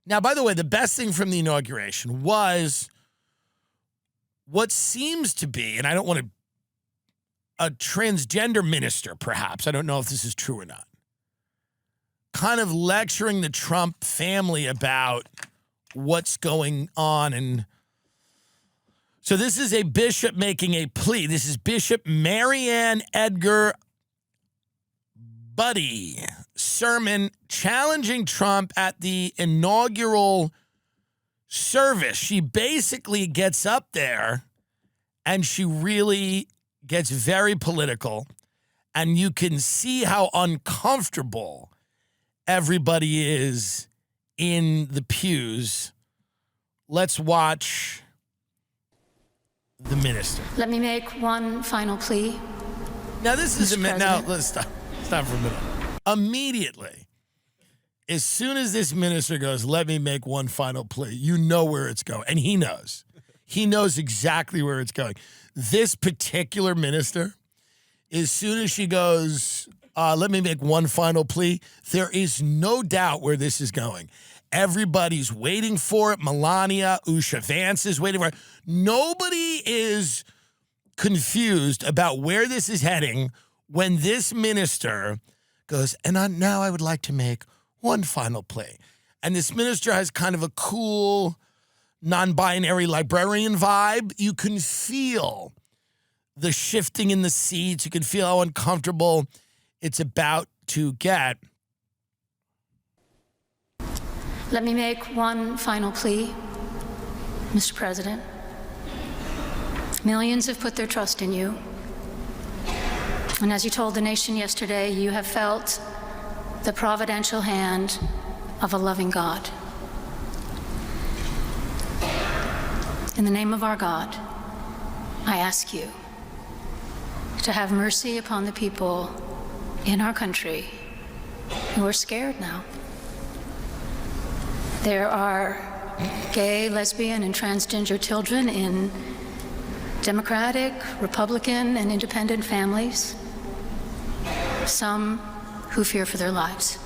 Now, by the way, the best thing from the inauguration was what seems to be, and I don't want to, a transgender minister, perhaps. I don't know if this is true or not. Kind of lecturing the Trump family about what's going on. And so this is a bishop making a plea. This is Bishop Marianne Edgar Buddy sermon challenging Trump at the inaugural service. She basically gets up there and she really gets very political, and you can see how uncomfortable everybody is in the pews. Let's watch the minister. Let me make one final plea. Now this is President. let's stop for a minute. Immediately, as soon as this minister goes, let me make one final plea, you know where it's going. And he knows. He knows exactly where it's going. This particular minister, as soon as she goes, let me make one final plea, there is no doubt where this is going. Everybody's waiting for it. Melania, Usha Vance is waiting for it. Nobody is confused about where this is heading when this minister goes, and now I would like to make one final plea. And this minister has kind of a cool, non-binary librarian vibe. You can feel the shifting in the seats. You can feel how uncomfortable it's about to get. Let me make one final plea, Mr. President. Millions have put their trust in you. And as you told the nation yesterday, you have felt the providential hand of a loving God. In the name of our God, I ask you to have mercy upon the people in our country who are scared now. There are gay, lesbian, and transgender children in Democratic, Republican, and independent families, some who fear for their lives.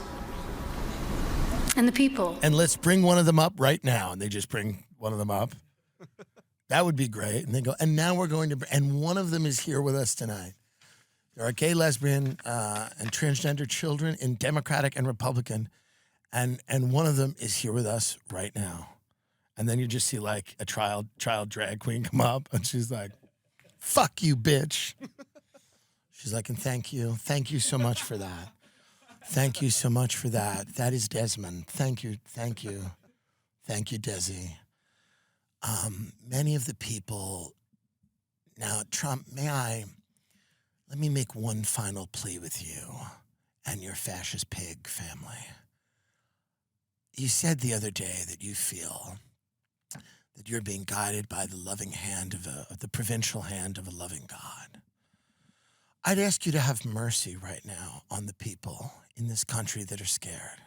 And the people. And let's bring one of them up right now. And they just bring one of them up. That would be great. And they go, and now we're going to, and one of them is here with us tonight. There are gay, lesbian, and transgender children in Democratic and Republican. And one of them is here with us right now. And then you just see like a child drag queen come up and she's like, fuck you, bitch. She's like, and thank you. Thank you so much for that. Thank you so much for that. That is Desmond. Thank you. Thank you. Thank you, Desi. Many of the people, now, Trump, let me make one final plea with you and your fascist pig family. You said the other day that you feel that you're being guided by the loving hand of the provincial hand of a loving God. I'd ask you to have mercy right now on the people in this country that are scared.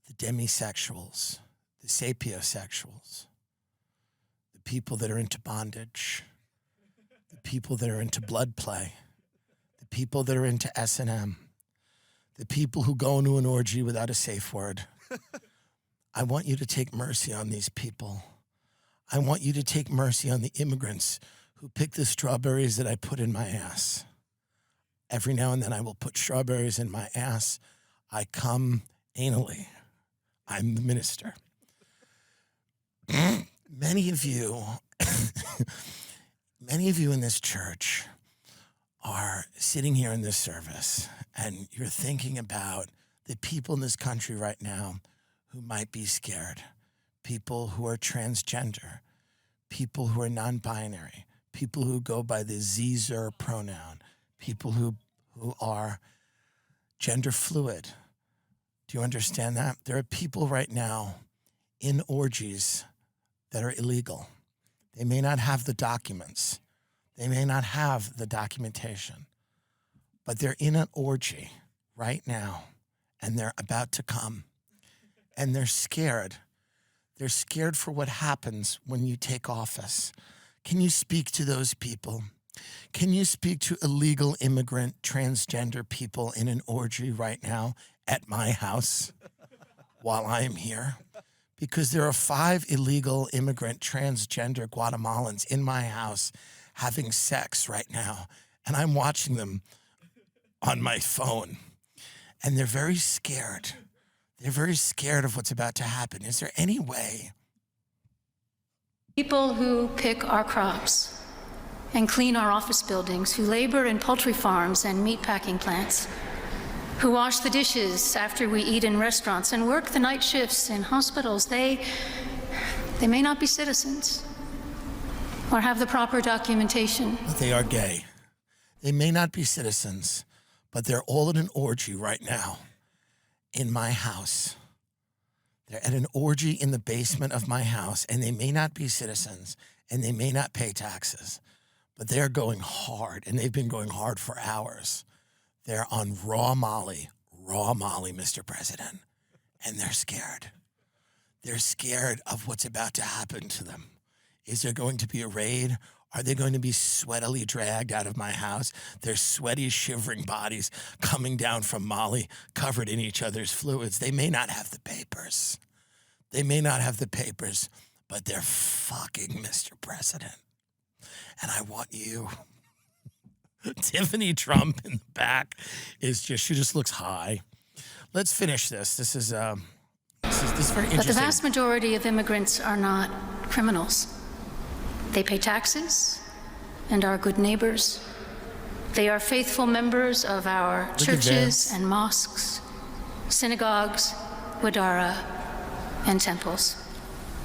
The demisexuals, the sapiosexuals, the people that are into bondage, the people that are into blood play, the people that are into S&M, the people who go into an orgy without a safe word. I want you to take mercy on these people. I want you to take mercy on the immigrants who pick the strawberries that I put in my ass. Every now and then I will put strawberries in my ass. I come anally. I'm the minister. Many of you in this church are sitting here in this service and you're thinking about the people in this country right now who might be scared, people who are transgender, people who are non-binary, people who go by the Zer pronoun, people who are gender fluid. Do you understand that? There are people right now in orgies that are illegal. They may not have the documents. They may not have the documentation, but they're in an orgy right now and they're about to come and they're scared. They're scared for what happens when you take office. Can you speak to those people? Can you speak to illegal immigrant transgender people in an orgy right now at my house? while I am here because there are 5 illegal immigrant transgender Guatemalans in my house having sex right now, and I'm watching them on my phone, and they're very scared. They're very scared of what's about to happen. Is there any way? People who pick our crops and clean our office buildings, who labor in poultry farms and meatpacking plants, who wash the dishes after we eat in restaurants and work the night shifts in hospitals, they may not be citizens or have the proper documentation. But they are gay. They may not be citizens, but they're all in an orgy right now in my house. They're at an orgy in the basement of my house, and they may not be citizens, and they may not pay taxes, but they're going hard, and they've been going hard for hours. They're on raw Molly, Mr. President, and they're scared. They're scared of what's about to happen to them. Is there going to be a raid? Are they going to be sweatily dragged out of my house? Their sweaty, shivering bodies coming down from Molly, covered in each other's fluids. They may not have the papers. They may not have the papers, but they're fucking Mr. President. And I want you. Tiffany Trump in the back she just looks high. Let's finish this. This is very interesting. But the vast majority of immigrants are not criminals. They pay taxes and are good neighbors. They are faithful members of our churches and mosques, synagogues, wadara, and temples.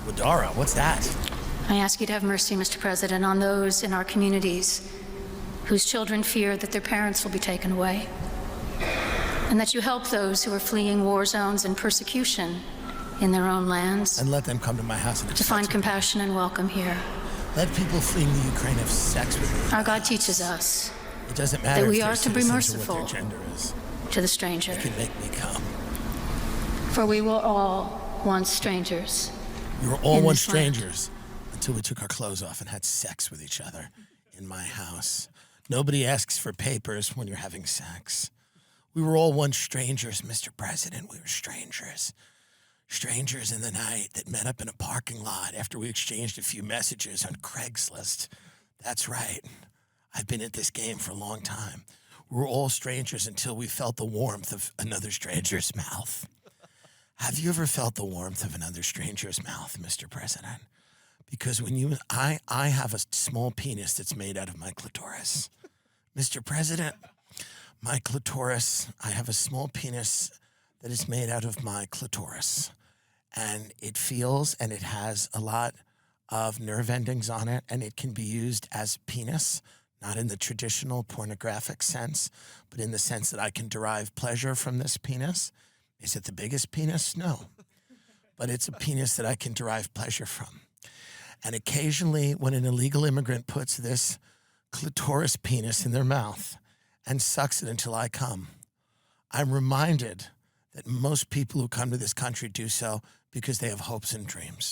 Wadara, what's that? I ask you to have mercy, Mr. President, on those in our communities whose children fear that their parents will be taken away, and that you help those who are fleeing war zones and persecution in their own lands. And let them come to my house and to find compassion and welcome here. Let people fleeing the Ukraine have sex with me. Our God teaches us it doesn't matter that we if are to be merciful what their gender is. To the stranger. They can make me come. For we were all once strangers. We were all once strangers until we took our clothes off and had sex with each other in my house. Nobody asks for papers when you're having sex. We were all once strangers, Mr. President. We were strangers. Strangers in the night that met up in a parking lot after we exchanged a few messages on Craigslist. That's right. I've been at this game for a long time. We were all strangers until we felt the warmth of another stranger's mouth. Have you ever felt the warmth of another stranger's mouth, Mr. President? Because when I have a small penis that's made out of my clitoris. Mr. President, my clitoris, I have a small penis that is made out of my clitoris. And it feels and it has a lot of nerve endings on it, and it can be used as penis, not in the traditional pornographic sense, but in the sense that I can derive pleasure from this penis. Is it the biggest penis? No. But it's a penis that I can derive pleasure from. And occasionally when an illegal immigrant puts this clitoris penis in their mouth and sucks it until I come, I'm reminded that most people who come to this country do so because they have hopes and dreams.